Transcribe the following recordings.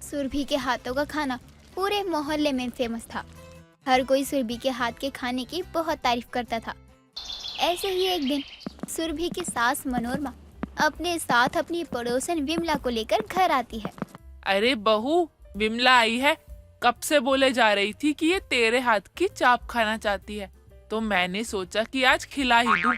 सुरभि के हाथों का खाना पूरे मोहल्ले में फेमस था। हर कोई सुरभि के हाथ के खाने की बहुत तारीफ करता था। ऐसे ही एक दिन सुरभि की सास मनोरमा अपने साथ अपनी पड़ोसन विमला को लेकर घर आती है। अरे बहू, विमला आई है। कब से बोले जा रही थी कि ये तेरे हाथ की चाप खाना चाहती है, तो मैंने सोचा कि आज खिला ही दूं।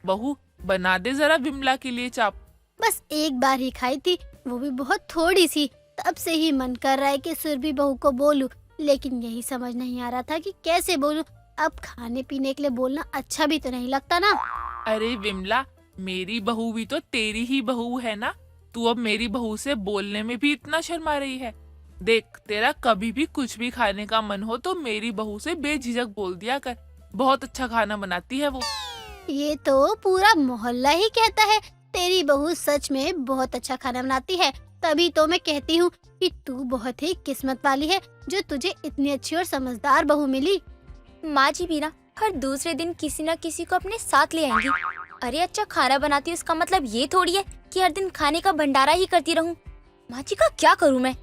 बहू, बना दे जरा विमला के लिए चाप। बस एक बार ही खाई थी, वो भी बहुत थोड़ी सी। तब से ही मन कर रहा है कि सुरभि बहू को बोलूं, लेकिन यही समझ नहीं आ रहा था कि कैसे बोलूं। अब खाने पीने के लिए बोलना अच्छा भी तो नहीं लगता ना। अरे विमला, मेरी बहू भी तो तेरी ही बहू है ना। तू अब मेरी बहू से बोलने में भी इतना शर्मा रही है। देख, तेरा कभी भी कुछ भी खाने का मन हो तो मेरी बहू से बेझिझक बोल दिया कर। बहुत अच्छा खाना बनाती है वो। ये तो पूरा मोहल्ला ही कहता है तेरी बहू सच में बहुत अच्छा खाना बनाती है। तभी तो मैं कहती हूँ कि तू बहुत ही किस्मत वाली है जो तुझे इतनी अच्छी और समझदार बहू मिली। माँ जी भी ना हर दूसरे दिन किसी न किसी को अपने साथ ले आएंगी। अरे अच्छा खाना बनाती हूँ इसका मतलब ये थोड़ी है कि हर दिन खाने का भंडारा ही करती रहूं। माँ जी का क्या करूँ मैं?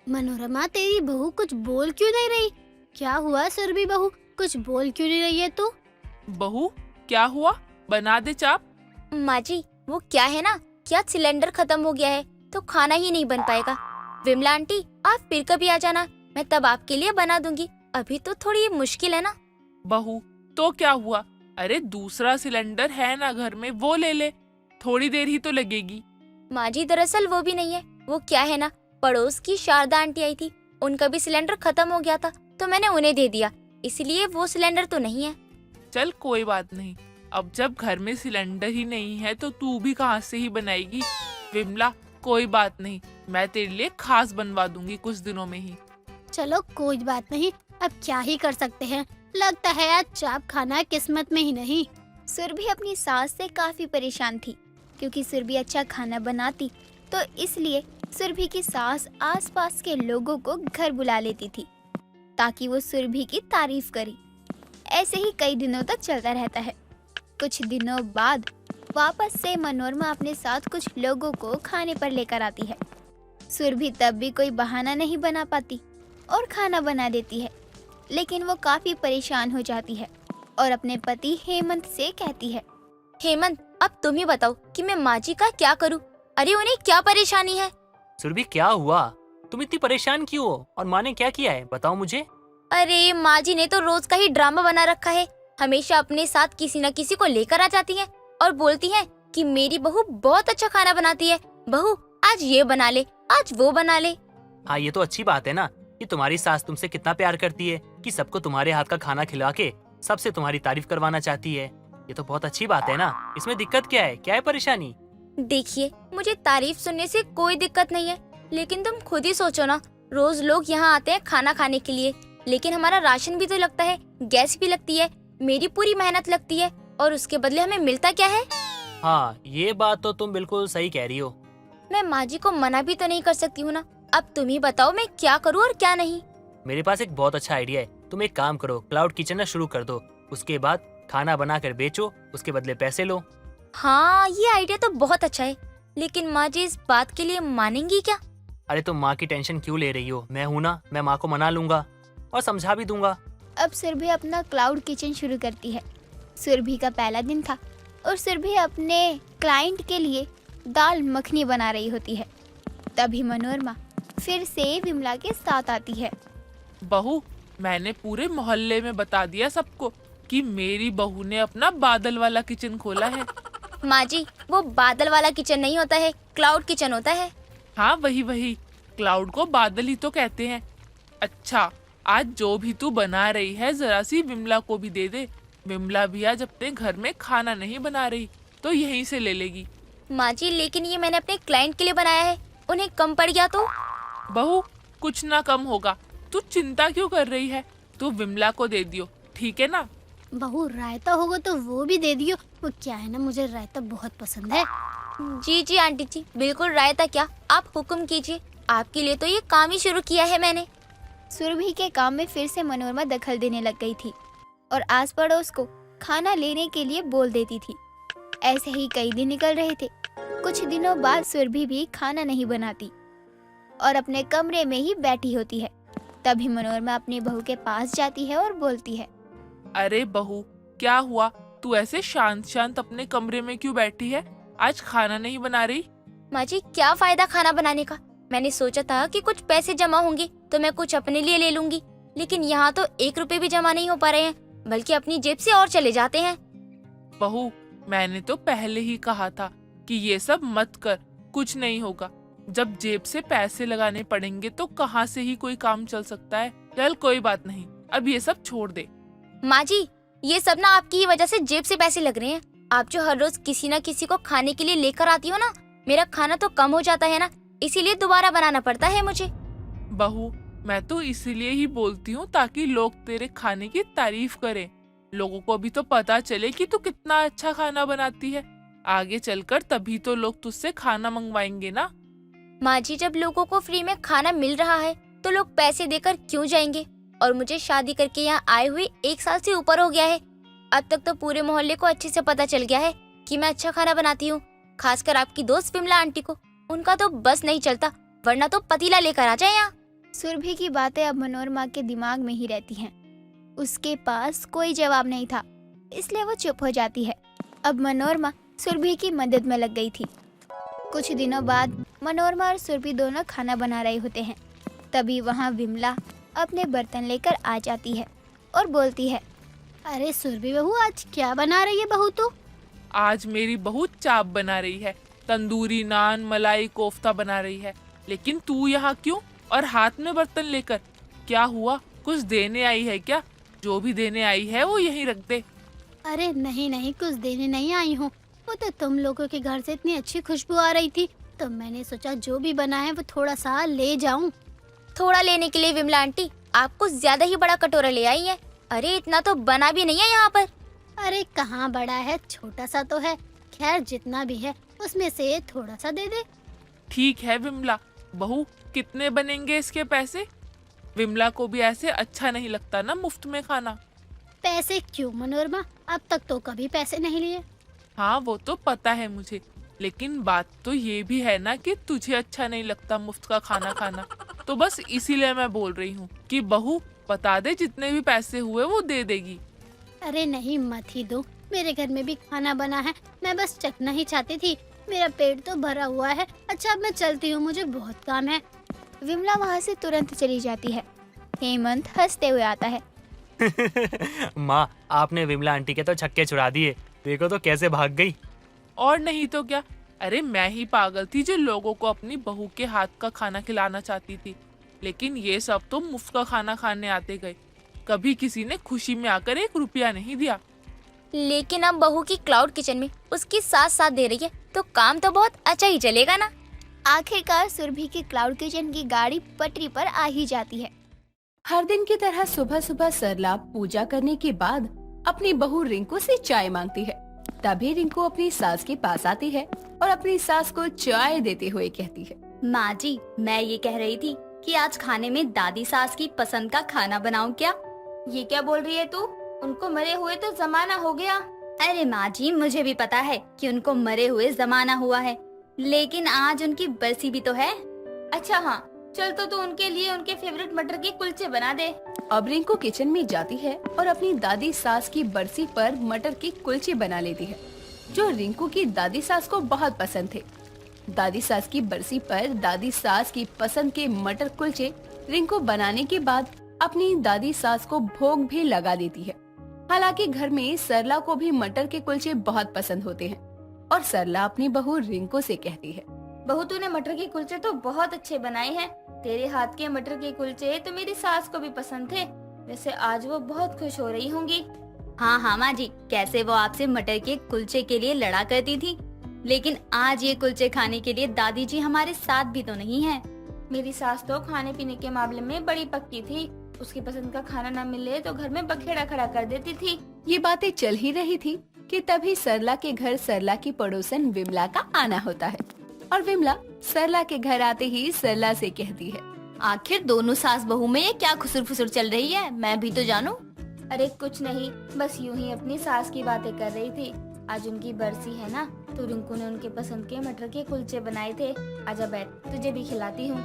मनोरमा, तेरी बहू कुछ बोल क्यों नहीं रही? क्या हुआ सुरभि बहू, कुछ बोल क्यों नहीं रही है तू? बहू, क्या हुआ? बना दे चाप। माँ जी, वो क्या है ना कि आज सिलेंडर खत्म हो गया है तो खाना ही नहीं बन पाएगा। विमला आंटी, आप फिर कभी आ जाना, मैं तब आपके लिए बना दूंगी। अभी तो थोड़ी मुश्किल है ना। बहू, तो क्या हुआ? अरे दूसरा सिलेंडर है ना घर में, वो ले ले। थोड़ी देर ही तो लगेगी। माँ जी, दरअसल वो भी नहीं है। वो क्या है ना, पड़ोस की शारदा आंटी आई थी, उनका भी सिलेंडर खत्म हो गया था तो मैंने उन्हें दे दिया, इसलिए वो सिलेंडर तो नहीं है। चल कोई बात नहीं। अब जब घर में सिलेंडर ही नहीं है तो तू भी कहाँ से ही बनाएगी। विमला, कोई बात नहीं, मैं तेरे लिए खास बनवा दूंगी कुछ दिनों में ही। चलो कोई बात नहीं, अब क्या ही कर सकते हैं। लगता है आज चाप खाना किस्मत में ही नहीं। सुरभि अपनी सास से काफी परेशान थी क्योंकि सुरभि अच्छा खाना बनाती, तो इसलिए सुरभि की सास आसपास के लोगों को घर बुला लेती थी ताकि वो सुरभि की तारीफ करे। ऐसे ही कई दिनों तक चलता रहता है। कुछ दिनों बाद वापस से मनोरमा अपने साथ कुछ लोगों को खाने पर लेकर आती है। सुरभि तब भी कोई बहाना नहीं बना पाती और खाना बना देती है, लेकिन वो काफी परेशान हो जाती है और अपने पति हेमंत से कहती है, हेमंत, अब तुम ही बताओ कि मैं माँ जी का क्या करूँ? अरे उन्हें क्या परेशानी है? सुरभि, क्या हुआ? तुम इतनी परेशान क्यों हो और माँ ने क्या किया है, बताओ मुझे। अरे माँ जी ने तो रोज का ही ड्रामा बना रखा है। हमेशा अपने साथ किसी न किसी को लेकर आ जाती हैं और बोलती हैं कि मेरी बहू बहुत अच्छा खाना बनाती है। बहू, आज ये बना ले, आज वो बना ले। हाँ, ये तो अच्छी बात है ना कि तुम्हारी सास तुमसे कितना प्यार करती है कि सबको तुम्हारे हाथ का खाना खिला के सबसे तुम्हारी तारीफ करवाना चाहती है। ये तो बहुत अच्छी बात है ना। इसमें दिक्कत क्या है? क्या है परेशानी? देखिए, मुझे तारीफ सुनने से कोई दिक्कत नहीं है, लेकिन तुम खुद ही सोचो ना, रोज लोग यहाँ आते हैं खाना खाने के लिए, लेकिन हमारा राशन भी तो लगता है, गैस भी लगती है, मेरी पूरी मेहनत लगती है, और उसके बदले हमें मिलता क्या है? हाँ, ये बात तो तुम बिल्कुल सही कह रही हो। मैं माँ जी को मना भी तो नहीं कर सकती हूँ ना। अब तुम ही बताओ मैं क्या करूँ और क्या नहीं। मेरे पास एक बहुत अच्छा आइडिया है। तुम एक काम करो, क्लाउड किचन ना शुरू कर दो। उसके बाद खाना बनाकर बेचो, उसके बदले पैसे लो। हाँ, ये आइडिया तो बहुत अच्छा है, लेकिन माँ जी इस बात के लिए मानेंगी क्या? अरे तुम माँ की टेंशन क्यों ले रही हो? मैं हूँ ना, मैं माँ को मना लूंगा और समझा भी दूंगा। अब सुरभि अपना क्लाउड किचन शुरू करती है। सुरभि का पहला दिन था और सुरभि अपने क्लाइंट के लिए दाल मखनी बना रही होती है। तभी मनोरमा फिर से विमला के साथ आती है। बहू, मैंने पूरे मोहल्ले में बता दिया सबको कि मेरी बहू ने अपना बादल वाला किचन खोला है। माँ जी, वो बादल वाला किचन नहीं होता है, क्लाउड किचन होता है। हाँ, वही, क्लाउड को बादल ही तो कहते हैं। अच्छा, आज जो भी तू बना रही है जरा सी विमला को भी दे दे। विमला भी आज अपने घर में खाना नहीं बना रही तो यहीं से ले लेगी। माँ जी, लेकिन ये मैंने अपने क्लाइंट के लिए बनाया है, उन्हें कम पड़ गया तो? बहू, कुछ ना कम होगा, तू चिंता क्यों कर रही है? तू विमला को दे दियो, ठीक है ना? बहू, रायता होगा तो वो भी दे दियो। वो क्या है ना, मुझे रायता बहुत पसंद है। जी जी आंटी जी, बिल्कुल रायता क्या, आप हुक्म कीजिए, आपके लिए तो ये काम ही शुरू किया है मैंने। सुरभि के काम में फिर से मनोरमा दखल देने लग गई थी और आस पड़ोस को खाना लेने के लिए बोल देती थी। ऐसे ही कई दिन निकल रहे थे। कुछ दिनों बाद सुरभि भी खाना नहीं बनाती और अपने कमरे में ही बैठी होती है। तभी मनोरमा अपनी बहू के पास जाती है और बोलती है, अरे बहू, क्या हुआ? तू ऐसे शांत शांत अपने कमरे में क्यों बैठी है? आज खाना नहीं बना रही? माँ जी, क्या फायदा खाना बनाने का। मैंने सोचा था कि कुछ पैसे जमा होंगे तो मैं कुछ अपने लिए ले लूंगी, लेकिन यहाँ तो 1 रुपए भी जमा नहीं हो पा रहे हैं, बल्कि अपनी जेब से और चले जाते हैं। बहू, मैंने तो पहले ही कहा था कि ये सब मत कर, कुछ नहीं होगा। जब जेब से पैसे लगाने पड़ेंगे तो कहाँ से ही कोई काम चल सकता है। चल कोई बात नहीं, अब ये सब छोड़ दे। माँ जी, ये सब ना आपकी ही वजह से जेब से पैसे लग रहे हैं। आप जो हर रोज किसी न किसी को खाने के लिए लेकर आती हो ना, मेरा खाना तो कम हो जाता है ना, इसीलिए दोबारा बनाना पड़ता है मुझे। बहू, मैं तो इसीलिए ही बोलती हूँ ताकि लोग तेरे खाने की तारीफ करें। लोगों को भी तो पता चले कि तू कितना अच्छा खाना बनाती है। आगे चलकर तभी तो लोग तुझसे खाना मंगवाएंगे ना। माँ जी, जब लोगों को फ्री में खाना मिल रहा है तो लोग पैसे देकर क्यों जाएंगे? और मुझे शादी करके यहाँ आए हुए 1 साल से ऊपर हो गया है। अब तक तो पूरे मोहल्ले को अच्छे से पता चल गया है कि मैं अच्छा खाना बनाती हूँ, खासकर आपकी दोस्त विमला आंटी को। उनका तो बस नहीं चलता, वरना तो पतीला लेकर आ जाए यहाँ। सुरभि की बातें अब मनोरमा के दिमाग में ही रहती हैं। उसके पास कोई जवाब नहीं था, इसलिए वो चुप हो जाती है। अब मनोरमा सुरभि की मदद में लग गई थी। कुछ दिनों बाद मनोरमा और सुरभि दोनों खाना बना रहे होते हैं। तभी वहाँ विमला अपने बर्तन लेकर आ जाती है और बोलती है, अरे सुरभि बहू, आज क्या बना रही है बहू तू? आज मेरी बहू चाप बना रही है, तंदूरी नान मलाई कोफ्ता बना रही है। लेकिन तू यहाँ क्यों और हाथ में बर्तन लेकर? क्या हुआ, कुछ देने आई है क्या? जो भी देने आई है वो यहीं रख दे। अरे नहीं नहीं, कुछ देने नहीं आई हूँ। वो तो तुम लोगों के घर से इतनी अच्छी खुशबू आ रही थी, तो मैंने सोचा जो भी बना है वो थोड़ा सा ले जाऊं। थोड़ा लेने के लिए विमला आंटी आपको ज्यादा ही बड़ा कटोरा ले आई है। अरे इतना तो बना भी नहीं है यहाँ पर। अरे कहाँ बड़ा है, छोटा सा तो है। खैर जितना भी है उसमें से थोड़ा सा दे दे। ठीक है विमला, बहू कितने बनेंगे इसके पैसे? विमला को भी ऐसे अच्छा नहीं लगता ना मुफ्त में खाना। पैसे क्यों मनोरमा, अब तक तो कभी पैसे नहीं लिए। हाँ वो तो पता है मुझे, लेकिन बात तो ये भी है ना कि तुझे अच्छा नहीं लगता मुफ्त का खाना खाना। तो बस इसीलिए मैं बोल रही हूँ कि बहू बता दे, जितने भी पैसे हुए वो दे देगी। अरे नहीं, मत ही दो, मेरे घर में भी खाना बना है, मैं बस चखना ही चाहती थी। मेरा पेट तो भरा हुआ है। अच्छा अब मैं चलती हूँ, मुझे बहुत काम है। विमला वहाँ से तुरंत चली जाती है। हेमंत हंसते हुए आता है। माँ, आपने विमला आंटी के तो छक्के छुड़ा दिए। देखो तो कैसे भाग गई। और नहीं तो क्या। अरे मैं ही पागल थी जो लोगों को अपनी बहू के हाथ का खाना खिलाना चाहती थी, लेकिन ये सब तो मुफ्त का खाना खाने आते गए। कभी किसी ने खुशी में आकर 1 रुपया नहीं दिया। लेकिन अब बहू की क्लाउड किचन में उसकी साथ साथ दे रही है तो काम तो बहुत अच्छा ही चलेगा ना। आखिरकार सुरभि की क्लाउड किचन की गाड़ी पटरी पर आ ही जाती है। हर दिन की तरह सुबह सुबह सरला पूजा करने के बाद अपनी बहू रिंकू से चाय मांगती है। तभी रिंकू अपनी सास के पास आती है और अपनी सास को चाय देते हुए कहती है, माँ जी, मैं ये कह रही थी कि आज खाने में दादी सास की पसंद का खाना बनाऊं क्या? ये क्या बोल रही है तू? उनको मरे हुए तो जमाना हो गया। अरे माँ जी, मुझे भी पता है कि उनको मरे हुए जमाना हुआ है, लेकिन आज उनकी बरसी भी तो है। अच्छा हाँ, चल तो तू उनके लिए उनके फेवरेट मटर के कुलचे बना दे। अब रिंकू किचन में जाती है और अपनी दादी सास की बरसी पर मटर के कुलचे बना लेती है, जो रिंकू की दादी सास को बहुत पसंद थे। दादी सास की बरसी पर दादी सास की पसंद के मटर कुलचे रिंकू बनाने के बाद अपनी दादी सास को भोग भी लगा देती है। हालांकि घर में सरला को भी मटर के कुलचे बहुत पसंद होते हैं और सरला अपनी बहू रिंकू से कहती है, बहू तूने मटर के कुलचे तो बहुत अच्छे बनाए हैं। तेरे हाथ के मटर के कुलचे तो मेरी सास को भी पसंद थे। वैसे आज वो बहुत खुश हो रही होंगी। हाँ हाँ माँ जी, कैसे वो आपसे मटर के कुलचे के लिए लड़ा करती थी, लेकिन आज ये कुलचे खाने के लिए दादी जी हमारे साथ भी तो नहीं है। मेरी सास तो खाने पीने के मामले में बड़ी पक्की थी। उसकी पसंद का खाना न मिले तो घर में बखेड़ा खड़ा कर देती थी। ये बातें चल ही रही थी कि तभी सरला के घर सरला की पड़ोसन विमला का आना होता है और विमला सरला के घर आते ही सरला से कहती है, आखिर दोनों सास बहू में ये क्या खुसुर फुसुर चल रही है, मैं भी तो जानूं। अरे कुछ नहीं, बस यूं ही अपनी सास की बातें कर रही थी। आज उनकी बरसी है ना, तो रिंकू ने उनके पसंद के मटर के कुलचे बनाए थे। आजा बैठ, तुझे भी खिलाती हूँ।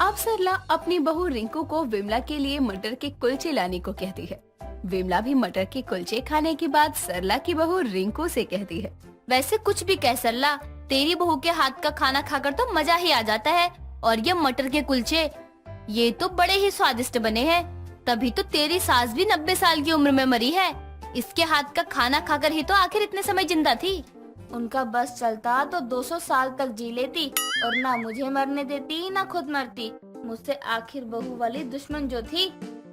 अब सरला अपनी बहू रिंकू को विमला के लिए मटर के कुलचे लाने को कहती है। विमला भी मटर के कुलचे खाने के बाद सरला की बहू रिंकू से कहती है, वैसे कुछ भी कह सरला, तेरी बहू के हाथ का खाना खाकर तो मजा ही आ जाता है। और ये मटर के कुलचे, ये तो बड़े ही स्वादिष्ट बने हैं। तभी तो तेरी सास भी 90 साल की उम्र में मरी है। इसके हाथ का खाना खाकर ही तो आखिर इतने समय जिंदा थी। उनका बस चलता तो 200 साल तक जी लेती और ना मुझे मरने देती ना खुद मरती। मुझसे आखिर बहू वाली दुश्मन जो थी।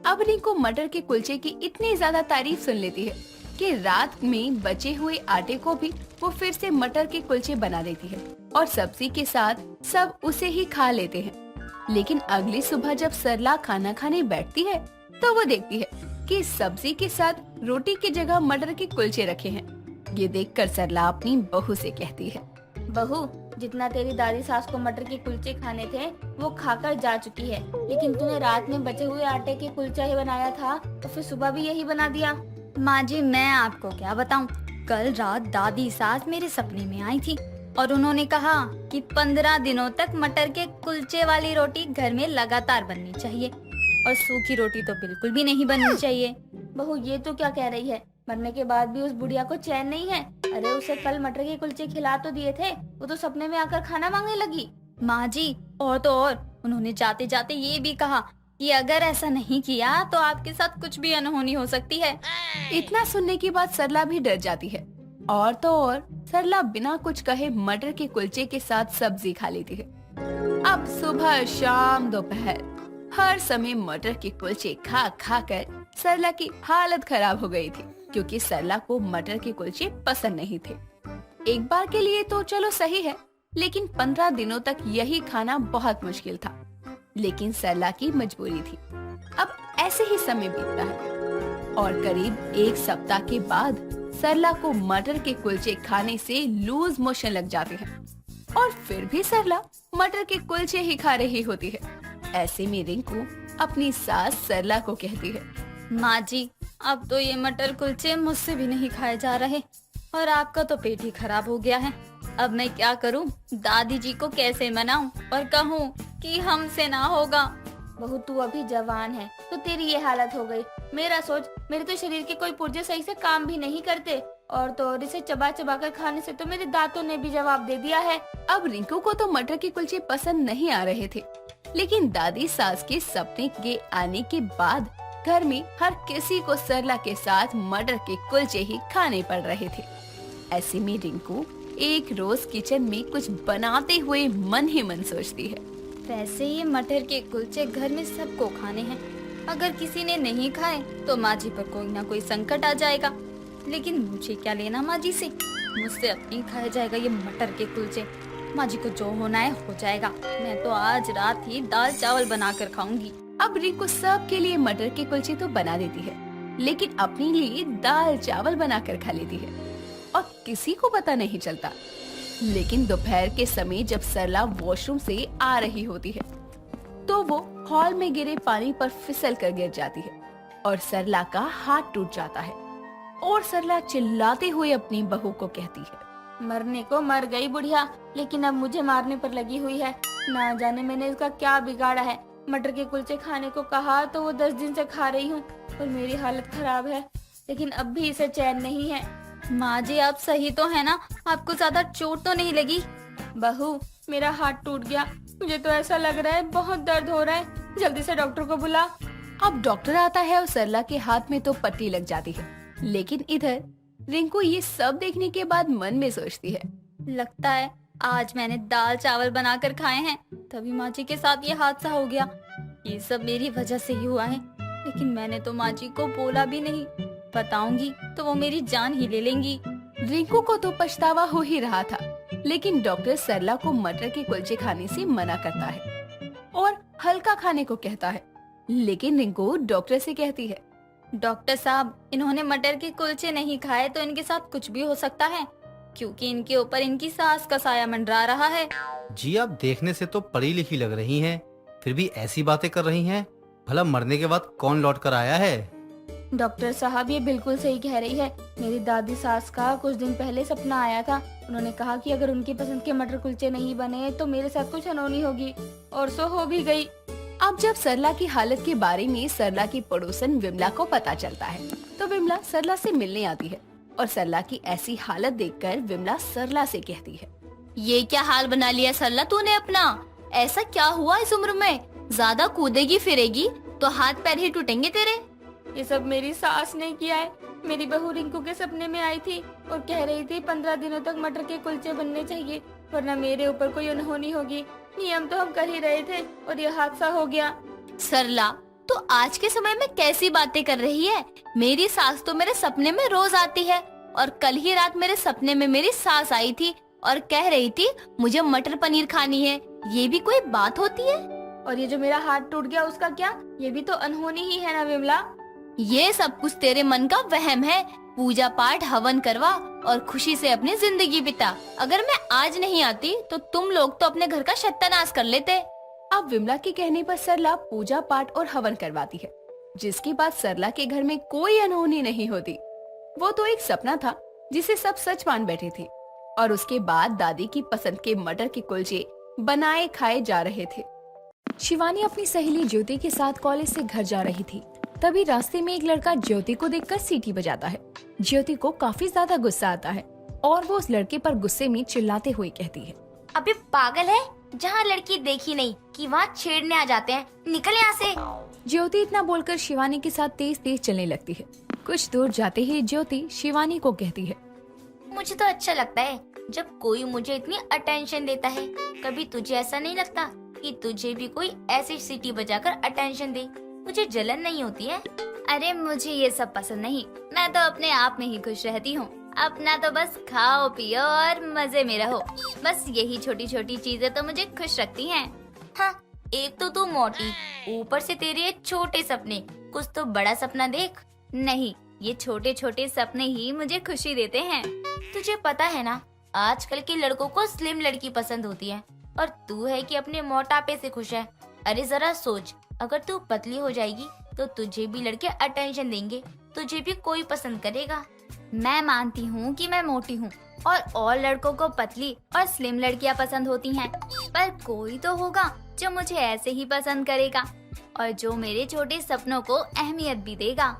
अब रिंकू मटर के कुलचे की इतनी ज्यादा तारीफ सुन लेती है कि रात में बचे हुए आटे को भी वो फिर से मटर के कुलचे बना देती है और सब्जी के साथ सब उसे ही खा लेते हैं। लेकिन अगली सुबह जब सरला खाना खाने बैठती है तो वो देखती है कि सब्जी के साथ रोटी की जगह मटर के कुलचे रखे हैं। ये देखकर सरला अपनी बहू से कहती है, बहू, जितना तेरी दादी सास को मटर के कुलचे खाने थे वो खाकर जा चुकी है, लेकिन तूने रात में बचे हुए आटे के कुलचा ही बनाया था तो फिर सुबह भी यही बना दिया। माँ जी, मैं आपको क्या बताऊँ, कल रात दादी सास मेरे सपने में आई थी और उन्होंने कहा कि 15 दिनों तक मटर के कुलचे वाली रोटी घर में लगातार बननी चाहिए और सूखी रोटी तो बिल्कुल भी नहीं बननी चाहिए। बहू, ये तो क्या कह रही है? मरने के बाद भी उस बुढ़िया को चैन नहीं है। अरे उसे कल मटर के कुलचे खिला तो दिए थे, वो तो सपने में आकर खाना मांगने लगी। माँ जी, और तो और उन्होंने जाते जाते ये भी कहा कि अगर ऐसा नहीं किया तो आपके साथ कुछ भी अनहोनी हो सकती है। इतना सुनने के बाद सरला भी डर जाती है और तो और सरला बिना कुछ कहे मटर के कुलचे के साथ सब्जी खा लेती है। अब सुबह शाम दोपहर हर समय मटर के कुलचे खा खा कर सरला की हालत खराब हो गई थी, क्योंकि सरला को मटर के कुलचे पसंद नहीं थे। एक बार के लिए तो चलो सही है, लेकिन 15 दिनों तक यही खाना बहुत मुश्किल था। लेकिन सरला की मजबूरी थी। अब ऐसे ही समय बीतता है और करीब एक सप्ताह के बाद सरला को मटर के कुलचे खाने से लूज मोशन लग जाते हैं और फिर भी सरला मटर के कुलचे ही खा रही होती है। ऐसे में रिंकू अपनी सास सरला को कहती है, माँ जी, अब तो ये मटर कुलचे मुझसे भी नहीं खाए जा रहे और आपका तो पेट ही खराब हो गया है। अब मैं क्या करूँ? दादी जी को कैसे मनाऊं और कहूँ कि हमसे ना होगा? बहू, तू अभी जवान है तो तेरी ये हालत हो गई। मेरा सोच, मेरे तो शरीर के कोई पुर्जे सही से काम भी नहीं करते और तो और इसे चबा चबा कर खाने से तो मेरे दांतों ने भी जवाब दे दिया है। अब रिंकू को तो मटर के कुलचे पसंद नहीं आ रहे थे, लेकिन दादी सास के सपने के आने के बाद घर में हर किसी को सरला के साथ मटर के कुलचे ही खाने पड़ रहे थे। ऐसे में रिंकू एक रोज किचन में कुछ बनाते हुए मन ही मन सोचती है, वैसे ये मटर के कुलचे घर में सबको खाने हैं। अगर किसी ने नहीं खाए तो माँ जी पर कोई ना कोई संकट आ जाएगा। लेकिन मुझे क्या लेना माँ जी से? मुझसे अपनी खाया जाएगा ये मटर के कुलचे। माँ जी को जो होना है हो जाएगा। मैं तो आज रात ही दाल चावल बनाकर खाऊंगी। अब रिंकू सब के लिए मटर के कुलचे तो बना देती है, लेकिन अपने लिए दाल चावल बनाकर खा लेती है और किसी को पता नहीं चलता। लेकिन दोपहर के समय जब सरला वॉशरूम से आ रही होती है तो वो हॉल में गिरे पानी पर फिसल कर गिर जाती है और सरला का हाथ टूट जाता है और सरला चिल्लाते हुए अपनी बहू को कहती है, मरने को मर गई बुढ़िया, लेकिन अब मुझे मारने पर लगी हुई है। ना जाने मैंने इसका क्या बिगाड़ा है। मटर के कुलचे खाने को कहा तो वो 10 दिन से खा रही हूँ और मेरी हालत खराब है, लेकिन अब भी इसे चैन नहीं है। माँ जी, आप सही तो है ना? आपको ज्यादा चोट तो नहीं लगी? बहू, मेरा हाथ टूट गया। मुझे तो ऐसा लग रहा है बहुत दर्द हो रहा है। जल्दी से डॉक्टर को बुला। अब डॉक्टर आता है और सरला के हाथ में तो पट्टी लग जाती है, लेकिन इधर रिंकू ये सब देखने के बाद मन में सोचती है, लगता है आज मैंने दाल चावल बनाकर खाए हैं, तभी माँ जी के साथ ये हादसा हो गया। ये सब मेरी वजह से ही हुआ है, लेकिन मैंने तो माँ जी को बोला भी नहीं। बताऊंगी तो वो मेरी जान ही ले लेंगी। रिंकू को तो पछतावा हो ही रहा था, लेकिन डॉक्टर सरला को मटर के कुलचे खाने से मना करता है और हल्का खाने को कहता है। लेकिन रिंकू डॉक्टर से कहती है, डॉक्टर साहब, इन्होंने मटर के कुलचे नहीं खाए तो इनके साथ कुछ भी हो सकता है, क्योंकि इनके ऊपर इनकी सास का साया मंडरा रहा है। जी, आप देखने से तो पढ़ी लिखी लग रही हैं, फिर भी ऐसी बातें कर रही हैं। भला मरने के बाद कौन लौट कर आया है? डॉक्टर साहब ये बिल्कुल सही कह रही है। मेरी दादी सास का कुछ दिन पहले सपना आया था। उन्होंने कहा कि अगर उनकी पसंद के मटर कुलचे नहीं बने तो मेरे साथ कुछ अनहोनी होगी, और सो हो भी गई। अब जब सरला की हालत के बारे में सरला की पड़ोसन विमला को पता चलता है तो विमला सरला से मिलने आती है और सरला की ऐसी हालत देखकर विमला सरला से कहती है, ये क्या हाल बना लिया सरला तूने अपना? ऐसा क्या हुआ इस उम्र में? ज्यादा कूदेगी फिरेगी तो हाथ पैर ही टूटेंगे तेरे। ये सब मेरी सास ने किया है। मेरी बहू रिंकू के सपने में आई थी और कह रही थी 15 दिनों तक मटर के कुलचे बनने चाहिए वरना मेरे ऊपर कोई अनहोनी होगी। नियम तो हम कर ही रहे थे और ये हादसा हो गया। सरला तो आज के समय में कैसी बातें कर रही है? मेरी सास तो मेरे सपने में रोज आती है और कल ही रात मेरे सपने में मेरी सास आई थी और कह रही थी मुझे मटर पनीर खानी है। ये भी कोई बात होती है? और ये जो मेरा हाथ टूट गया उसका क्या? ये भी तो अनहोनी ही है ना विमला? ये सब कुछ तेरे मन का वहम है। पूजा पाठ हवन करवा और खुशी से अपनी जिंदगी बिता। अगर मैं आज नहीं आती तो तुम लोग तो अपने घर का सत्यानाश कर लेते। अब विमला के कहने पर सरला पूजा पाठ और हवन करवाती है, जिसके बाद सरला के घर में कोई अनहोनी नहीं होती। वो तो एक सपना था जिसे सब सच मान बैठे थे और उसके बाद दादी की पसंद के मटर के कुलचे बनाए खाए जा रहे थे। शिवानी अपनी सहेली ज्योति के साथ कॉलेज से घर जा रही थी। तभी रास्ते में एक लड़का ज्योति को देखकर सीटी बजाता है। ज्योति को काफी ज्यादा गुस्सा आता है और वो उस लड़के पर गुस्से में चिल्लाते हुए कहती है, अबे पागल है, जहाँ लड़की देखी नहीं कि वहाँ छेड़ने आ जाते हैं, निकल यहाँ से। ज्योति इतना बोलकर शिवानी के साथ तेज तेज चलने लगती है। कुछ दूर जाते ही ज्योति शिवानी को कहती है, मुझे तो अच्छा लगता है जब कोई मुझे इतनी अटेंशन देता है। कभी तुझे ऐसा नहीं लगता कि तुझे भी कोई ऐसी सीटी बजाकर अटेंशन दे? मुझे जलन नहीं होती है? अरे मुझे ये सब पसंद नहीं। मैं तो अपने आप में ही खुश रहती हूँ। अपना तो बस खाओ पियो और मजे में रहो। बस यही छोटी छोटी चीजें तो मुझे खुश रखती हैं। हाँ, एक तो तू मोटी, ऊपर से तेरे ये छोटे सपने। कुछ तो बड़ा सपना देख। नहीं, ये छोटे छोटे सपने ही मुझे खुशी देते हैं। तुझे पता है ना, आजकल के लड़कों को स्लिम लड़की पसंद होती है और तू है कि अपने मोटापे से खुश है। अरे जरा सोच, अगर तू पतली हो जाएगी तो तुझे भी लड़के अटेंशन देंगे, तुझे भी कोई पसंद करेगा। मैं मानती हूँ कि मैं मोटी हूँ और लड़कों को पतली और स्लिम लड़कियाँ पसंद होती हैं, पर कोई तो होगा जो मुझे ऐसे ही पसंद करेगा और जो मेरे छोटे सपनों को अहमियत भी देगा।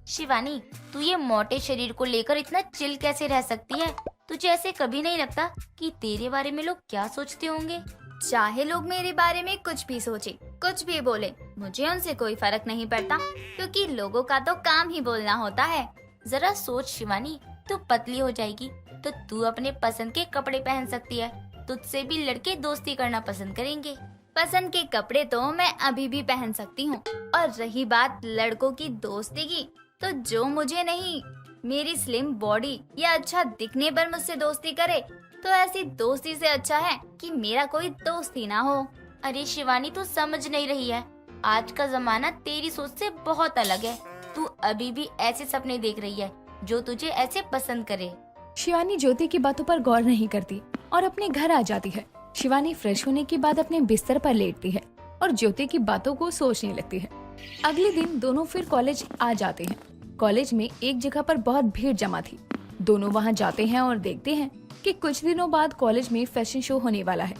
शिवानी, तू ये मोटे शरीर को लेकर इतना चिल कैसे रह सकती है? तुझे ऐसे कभी नहीं लगता कि तेरे बारे में लोग क्या सोचते होंगे? चाहे लोग मेरे बारे में कुछ भी सोचे, कुछ भी बोले, मुझे उनसे कोई फर्क नहीं पड़ता, क्योंकि लोगों का तो काम ही बोलना होता है। जरा सोच शिवानी, तू पतली हो जाएगी तो तू अपने पसंद के कपड़े पहन सकती है। तुझसे भी लड़के दोस्ती करना पसंद करेंगे। पसंद के कपड़े तो मैं अभी भी पहन सकती हूँ, और रही बात लड़कों की दोस्ती की, तो जो मुझे नहीं, मेरी स्लिम बॉडी या अच्छा दिखने पर मुझसे दोस्ती करे तो ऐसी दोस्ती से अच्छा है कि मेरा कोई दोस्त ही ना हो। अरे शिवानी, तू समझ नहीं रही है। आज का जमाना तेरी सोच से बहुत अलग है। तू अभी भी ऐसे सपने देख रही है जो तुझे ऐसे पसंद करे। शिवानी ज्योति की बातों पर गौर नहीं करती और अपने घर आ जाती है। शिवानी फ्रेश होने के बाद अपने बिस्तर पर लेटती है और ज्योति की बातों को सोचने लगती है। अगले दिन दोनों फिर कॉलेज आ जाते हैं। कॉलेज में एक जगह पर बहुत भीड़ जमा थी। दोनों वहां जाते हैं और देखते हैं कि कुछ दिनों बाद कॉलेज में फैशन शो होने वाला है।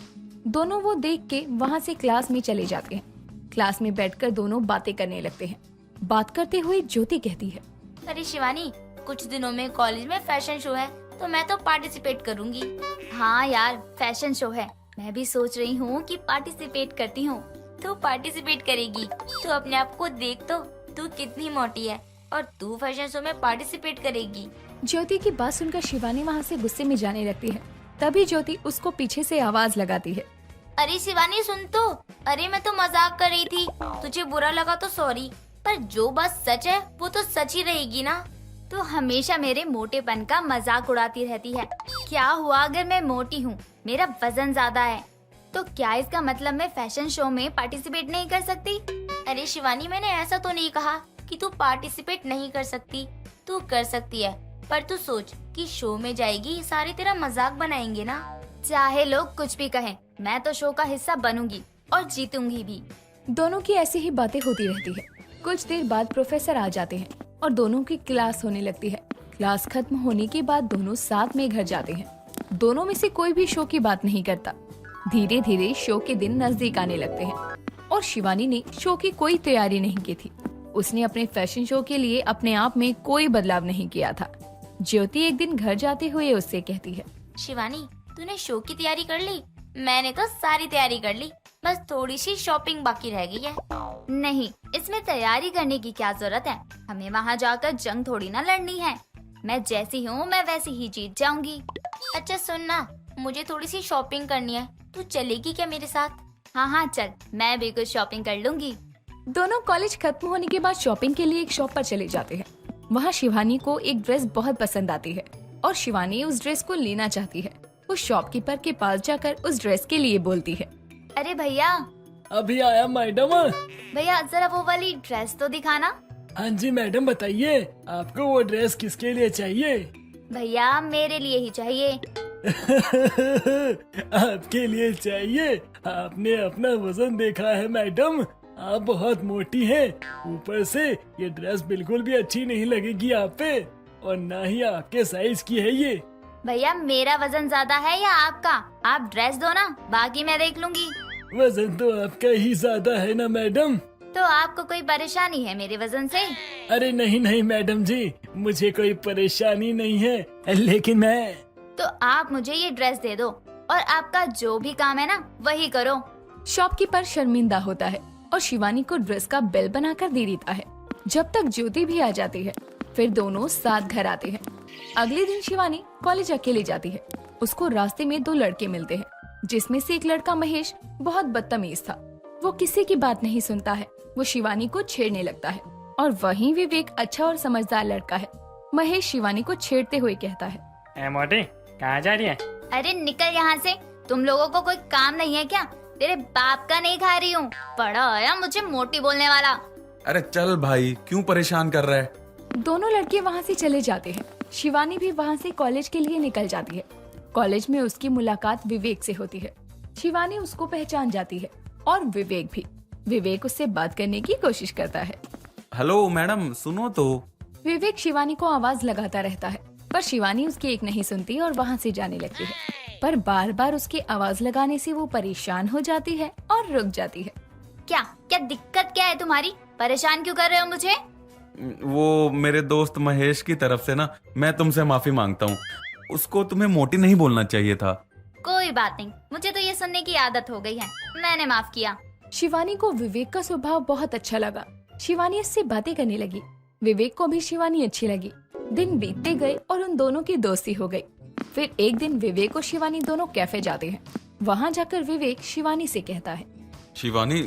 दोनों वो देख के वहां से क्लास में चले जाते हैं। क्लास में बैठकर दोनों बातें करने लगते हैं। बात करते हुए ज्योति कहती है, अरे शिवानी, कुछ दिनों में कॉलेज में फैशन शो है तो मैं तो पार्टिसिपेट करूंगी। हाँ यार, फैशन शो है, मैं भी सोच रही हूँ कि पार्टिसिपेट करती हूँ। तू पार्टिसिपेट करेगी? तू अपने आप को देख तो, तू कितनी मोटी है और तू फैशन शो में पार्टिसिपेट करेगी। ज्योति की बात सुनकर शिवानी वहाँ से गुस्से में जाने लगती है। तभी ज्योति उसको पीछे से आवाज लगाती है, अरे शिवानी सुन तो। अरे मैं तो मजाक कर रही थी, तुझे बुरा लगा तो सॉरी, पर जो बात सच है वो तो सच ही रहेगी ना। तो हमेशा मेरे मोटेपन का मजाक उड़ाती रहती है। क्या हुआ अगर मैं मोटी हूँ, मेरा वजन ज्यादा है, तो क्या इसका मतलब मैं फैशन शो में पार्टिसिपेट नहीं कर सकती? अरे शिवानी, मैंने ऐसा तो नहीं कहा कि तू पार्टिसिपेट नहीं कर सकती। तू कर सकती है, पर तू सोच कि शो में जाएगी, सारे तेरा मजाक बनाएंगे ना। चाहे लोग कुछ भी कहें, मैं तो शो का हिस्सा बनूंगी और जीतूंगी भी। दोनों की ऐसी ही बातें होती रहती है। कुछ देर बाद प्रोफेसर आ जाते हैं। और दोनों की क्लास होने लगती है। क्लास खत्म होने के बाद दोनों साथ में घर जाते हैं। दोनों में से कोई भी शो की बात नहीं करता। धीरे धीरे शो के दिन नजदीक आने लगते हैं और शिवानी ने शो की कोई तैयारी नहीं की थी। उसने अपने फैशन शो के लिए अपने आप में कोई बदलाव नहीं किया था। ज्योति एक दिन घर जाते हुए उससे कहती है, शिवानी, तूने शो की तैयारी कर ली? मैंने तो सारी तैयारी कर ली, बस थोड़ी सी शॉपिंग बाकी रह गई है। नहीं, इसमें तैयारी करने की क्या जरूरत है? हमें वहाँ जाकर जंग थोड़ी ना लड़नी है। मैं जैसी हूँ मैं वैसी ही जीत जाऊंगी। अच्छा सुन ना, मुझे थोड़ी सी शॉपिंग करनी है, तू चलेगी क्या मेरे साथ? हाँ हाँ चल, मैं भी कुछ शॉपिंग कर लूंगी। दोनों कॉलेज खत्म होने के बाद शॉपिंग के लिए एक शॉप पर चले जाते हैं। वहाँ शिवानी को एक ड्रेस बहुत पसंद आती है और शिवानी उस ड्रेस को लेना चाहती है। वो शॉपकीपर के पास जाकर उस ड्रेस के लिए बोलती है, अरे भैया, अभी आया मैडम। भैया जरा वो वाली ड्रेस तो दिखाना। हाँ जी मैडम, बताइए आपको वो ड्रेस किसके लिए चाहिए? भैया मेरे लिए ही चाहिए। आपके लिए चाहिए? आपने अपना वजन देखा है मैडम? आप बहुत मोटी हैं। ऊपर से ये ड्रेस बिल्कुल भी अच्छी नहीं लगेगी आप पे, और ना ही आपके साइज की है ये। भैया मेरा वजन ज्यादा है या आपका? आप ड्रेस दो ना, बाकी मैं देख लूंगी। वजन तो आपका ही ज्यादा है ना मैडम। तो आपको कोई परेशानी है मेरे वजन से? अरे नहीं नहीं मैडम जी, मुझे कोई परेशानी नहीं है, लेकिन मैं तो आप मुझे ये ड्रेस दे दो और आपका जो भी काम है ना वही करो। शॉपकीपर शर्मिंदा होता है और शिवानी को ड्रेस का बिल बनाकर दे देता है। जब तक ज्योति भी आ जाती है, फिर दोनों साथ घर आते हैं। अगले दिन शिवानी कॉलेज अकेले जाती है। उसको रास्ते में दो लड़के मिलते हैं, जिसमें से एक लड़का महेश बहुत बदतमीज था। वो किसी की बात नहीं सुनता है। वो शिवानी को छेड़ने लगता है और वहीं विवेक अच्छा और समझदार लड़का है। महेश शिवानी को छेड़ते हुए कहता है, ए मोटी, कहाँ जा रही है? अरे निकल यहाँ से, तुम लोगों को कोई काम नहीं है क्या? तेरे बाप का नहीं खा रही हूँ। बड़ा आया मुझे मोटी बोलने वाला। अरे चल भाई, क्यों परेशान कर रहा है? दोनों लड़के वहाँ से चले जाते हैं। शिवानी भी वहाँ से कॉलेज के लिए निकल जाती है। कॉलेज में उसकी मुलाकात विवेक से होती है। शिवानी उसको पहचान जाती है और विवेक भी। विवेक उससे बात करने की कोशिश करता है। हेलो मैडम, सुनो तो। विवेक शिवानी को आवाज लगाता रहता है, पर शिवानी उसकी एक नहीं सुनती और वहाँ से जाने लगती है। पर बार बार उसकी आवाज लगाने से वो परेशान हो जाती है और रुक जाती है। क्या क्या दिक्कत क्या है तुम्हारी? परेशान क्यों कर रहे हो मुझे? वो मेरे दोस्त महेश की तरफ से ना, मैं तुमसे माफी मांगता हूँ। उसको तुम्हें मोटी नहीं बोलना चाहिए था। कोई बात नहीं, मुझे तो ये सुनने की आदत हो गई है, मैंने माफ किया। शिवानी को विवेक का स्वभाव बहुत अच्छा लगा। शिवानी उससे बातें करने लगी। विवेक को भी शिवानी अच्छी लगी। दिन बीतते गए और उन दोनों की दोस्ती हो गई। फिर एक दिन विवेक और शिवानी दोनों कैफे जाते हैं। वहाँ जाकर विवेक शिवानी से कहता है, शिवानी,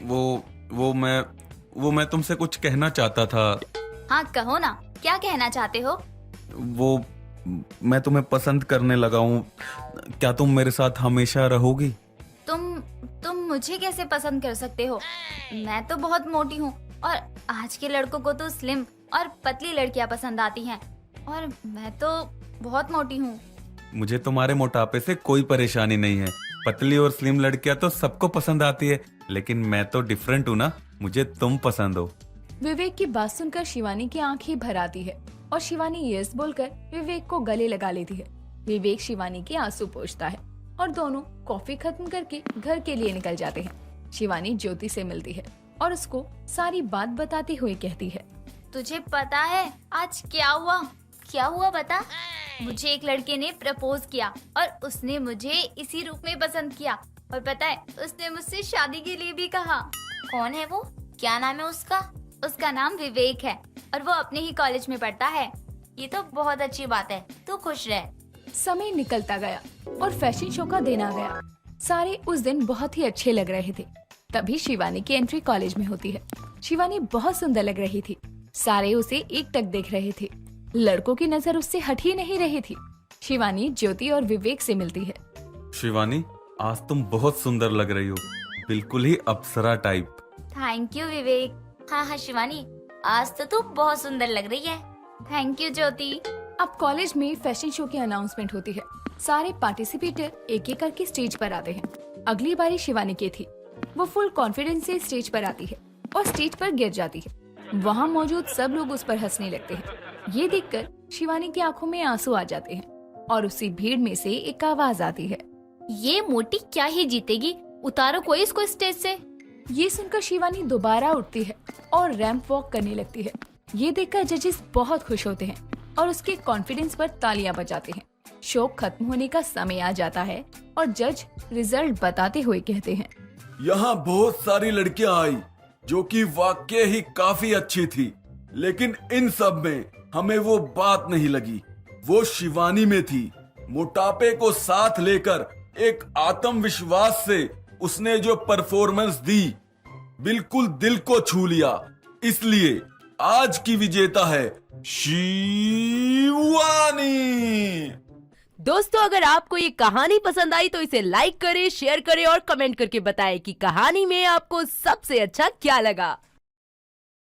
वो मैं तुमसे कुछ कहना चाहता था। हाँ कहो ना, क्या कहना चाहते हो? मैं तुम्हें पसंद करने लगा हूँ। क्या तुम मेरे साथ हमेशा रहोगी? तुम मुझे कैसे पसंद कर सकते हो? मैं तो बहुत मोटी हूँ और आज के लड़कों को तो स्लिम और पतली लड़कियाँ पसंद आती हैं, और मैं तो बहुत मोटी हूँ। मुझे तुम्हारे मोटापे से कोई परेशानी नहीं है। पतली और स्लिम लड़कियां तो सबको पसंद आती है, लेकिन मैं तो डिफरेंट हूँ ना, मुझे तुम पसंद हो। विवेक की बात सुनकर शिवानी की आंखें भर आती है और शिवानी यस बोलकर विवेक को गले लगा लेती है। विवेक शिवानी के आंसू पोंछता है और दोनों कॉफी खत्म करके घर के लिए निकल जाते हैं। शिवानी ज्योति से मिलती है और उसको सारी बात बताते हुए कहती है, तुझे पता है आज क्या हुआ? क्या हुआ बता? मुझे एक लड़के ने प्रपोज किया और उसने मुझे इसी रूप में पसंद किया, और पता है उसने मुझसे शादी के लिए भी कहा। कौन है वो? क्या नाम है उसका? उसका नाम विवेक है और वो अपने ही कॉलेज में पढ़ता है। ये तो बहुत अच्छी बात है, तू खुश रह। समय निकलता गया और फैशन शो का दिन आ गया। सारे उस दिन बहुत ही अच्छे लग रहे थे। तभी शिवानी की एंट्री कॉलेज में होती है। शिवानी बहुत सुंदर लग रही थी। सारे उसे एकटक देख रहे थे। लड़कों की नजर उससे हट ही नहीं रही थी। शिवानी ज्योति और विवेक से मिलती है। शिवानी, आज तुम बहुत सुंदर लग रही हो, बिल्कुल ही अप्सरा टाइप। थैंक यू विवेक। हाँ शिवानी, आज तो तू बहुत सुंदर लग रही है। थैंक यू ज्योति। अब कॉलेज में फैशन शो की अनाउंसमेंट होती है। सारे पार्टिसिपेटर एक एक करके स्टेज पर आते हैं। अगली बारी शिवानी की थी। वो फुल कॉन्फिडेंस से स्टेज पर आती है और स्टेज पर गिर जाती है। वहाँ मौजूद सब लोग उस पर हंसने लगते हैं। ये देखकर शिवानी की आंखों में आंसू आ जाते हैं और उसी भीड़ में से एक आवाज आती है, ये मोटी क्या ही जीतेगी, उतारो कोई इसको स्टेज से। ये सुनकर शिवानी दोबारा उठती है और रैंप वॉक करने लगती है। ये देखकर जजेस बहुत खुश होते हैं और उसके कॉन्फिडेंस पर तालियां बजाते हैं। शो खत्म होने का समय आ जाता है और जज रिजल्ट बताते हुए कहते हैं, यहाँ बहुत सारी लड़कियां आई जो कि वाकई ही काफी अच्छी थी, लेकिन इन सब में हमें वो बात नहीं लगी। वो शिवानी में थी। मोटापे को साथ लेकर एक आत्मविश्वास से उसने जो परफॉर्मेंस दी, बिल्कुल दिल को छू लिया। इसलिए आज की विजेता है शिवानी। दोस्तों, अगर आपको ये कहानी पसंद आई तो इसे लाइक करें, शेयर करें और कमेंट करके बताएं कि कहानी में आपको सबसे अच्छा क्या लगा।